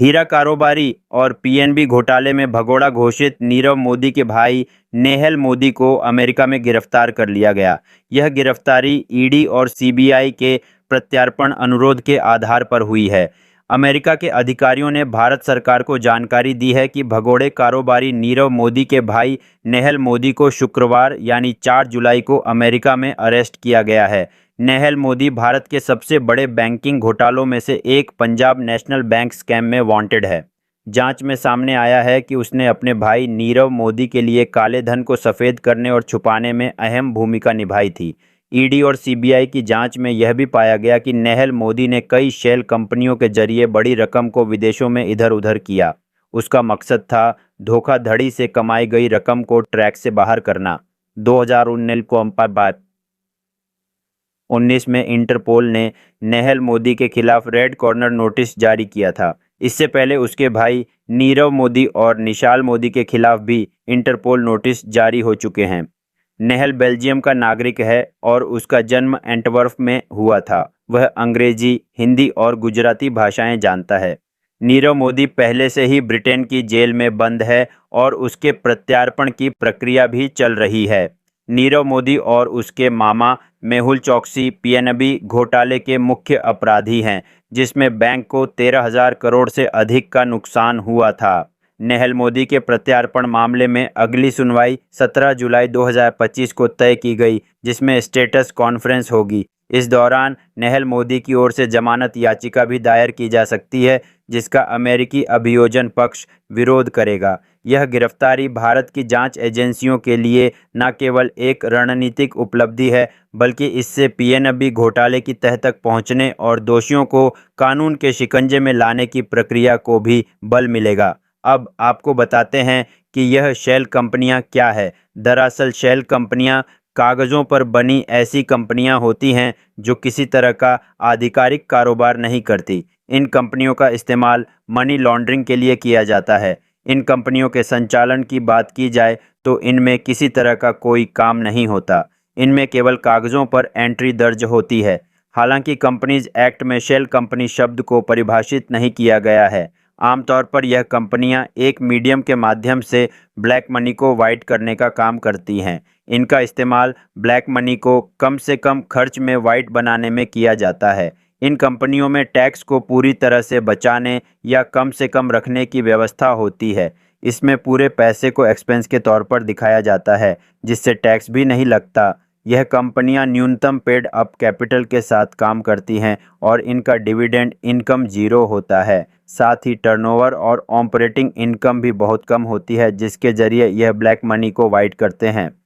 हीरा कारोबारी और पीएनबी घोटाले में भगोड़ा घोषित नीरव मोदी के भाई नेहल मोदी को अमेरिका में गिरफ्तार कर लिया गया। यह गिरफ्तारी ईडी और सीबीआई के प्रत्यार्पण अनुरोध के आधार पर हुई है। अमेरिका के अधिकारियों ने भारत सरकार को जानकारी दी है कि भगोड़े कारोबारी नीरव मोदी के भाई नेहल मोदी को शुक्रवार यानी 4 जुलाई को अमेरिका में अरेस्ट किया गया है। नेहल मोदी भारत के सबसे बड़े बैंकिंग घोटालों में से एक पंजाब नेशनल बैंक स्कैम में वांटेड है। जांच में सामने आया है कि उसने अपने भाई नीरव मोदी के लिए काले धन को सफ़ेद करने और छुपाने में अहम भूमिका निभाई थी। ईडी और सीबीआई की जांच में यह भी पाया गया कि नेहल मोदी ने कई शेल कंपनियों के जरिए बड़ी रकम को विदेशों में इधर उधर किया। उसका मकसद था धोखाधड़ी से कमाई गई रकम को ट्रैक से बाहर करना। 2019 में इंटरपोल ने नेहल मोदी के खिलाफ रेड कॉर्नर नोटिस जारी किया था। इससे पहले उसके भाई नीरव मोदी और निशाल मोदी के खिलाफ भी इंटरपोल नोटिस जारी हो चुके हैं। नेहल बेल्जियम का नागरिक है और उसका जन्म एंटवर्प में हुआ था। वह अंग्रेजी, हिंदी और गुजराती भाषाएं जानता है। नीरव मोदी पहले से ही ब्रिटेन की जेल में बंद है और उसके प्रत्यार्पण की प्रक्रिया भी चल रही है। नीरव मोदी और उसके मामा मेहुल चोकसी पीएनबी घोटाले के मुख्य अपराधी हैं, जिसमें बैंक को 13,000 करोड़ से अधिक का नुकसान हुआ था। नेहल मोदी के प्रत्यार्पण मामले में अगली सुनवाई 17 जुलाई 2025 को तय की गई, जिसमें स्टेटस कॉन्फ्रेंस होगी। इस दौरान नेहल मोदी की ओर से जमानत याचिका भी दायर की जा सकती है, जिसका अमेरिकी अभियोजन पक्ष विरोध करेगा। यह गिरफ्तारी भारत की जांच एजेंसियों के लिए न केवल एक रणनीतिक उपलब्धि है, बल्कि इससे पीएनबी घोटाले की तह तक पहुंचने और दोषियों को कानून के शिकंजे में लाने की प्रक्रिया को भी बल मिलेगा। अब आपको बताते हैं कि यह शेल कंपनियां क्या है। दरअसल शेल कंपनियां कागज़ों पर बनी ऐसी कंपनियां होती हैं जो किसी तरह का आधिकारिक कारोबार नहीं करती। इन कंपनियों का इस्तेमाल मनी लॉन्ड्रिंग के लिए किया जाता है। इन कंपनियों के संचालन की बात की जाए तो इनमें किसी तरह का कोई काम नहीं होता। इनमें केवल कागज़ों पर एंट्री दर्ज होती है। हालांकि कंपनीज एक्ट में शेल कंपनी शब्द को परिभाषित नहीं किया गया है। आमतौर पर यह कंपनियां एक मीडियम के माध्यम से ब्लैक मनी को वाइट करने का काम करती हैं। इनका इस्तेमाल ब्लैक मनी को कम से कम खर्च में वाइट बनाने में किया जाता है। इन कंपनियों में टैक्स को पूरी तरह से बचाने या कम से कम रखने की व्यवस्था होती है। इसमें पूरे पैसे को एक्सपेंस के तौर पर दिखाया जाता है, जिससे टैक्स भी नहीं लगता। यह कंपनियां न्यूनतम पेड अप कैपिटल के साथ काम करती हैं और इनका डिविडेंड इनकम जीरो होता है। साथ ही टर्नओवर और ऑपरेटिंग इनकम भी बहुत कम होती है, जिसके जरिए यह ब्लैक मनी को वाइट करते हैं।